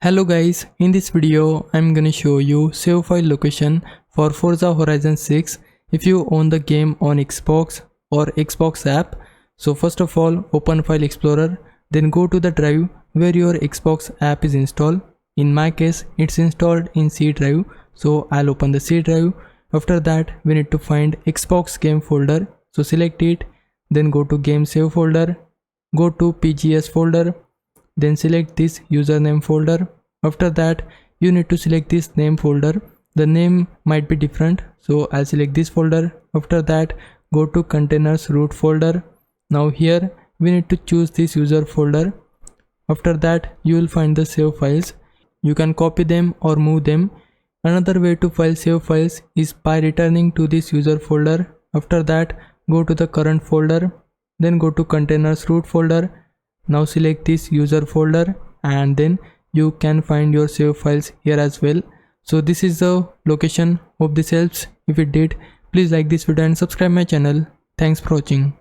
Hello guys, in this video I'm gonna show you save file location for Forza Horizon 6 if you own the game on Xbox or Xbox app. So first of all, open File Explorer, then go to the drive where your Xbox app is installed. In my case it's installed in C drive, so I'll open the C drive. After that we need to find Xbox game folder, so select it, then go to game save folder, go to PGS folder, then select this username folder. After that you need to select this name folder. The name might be different, so I'll select this folder. After that go to containers root folder. Now here we need to choose this user folder. After that you will find the save files. You can copy them or move them. Another way to file save files is by returning to this user folder. After that go to the current folder, then go to containers root folder. Now select this user folder and then you can find your save files here as well. So this is the location. Hope this helps. If it did, please like this video and subscribe my channel. Thanks for watching.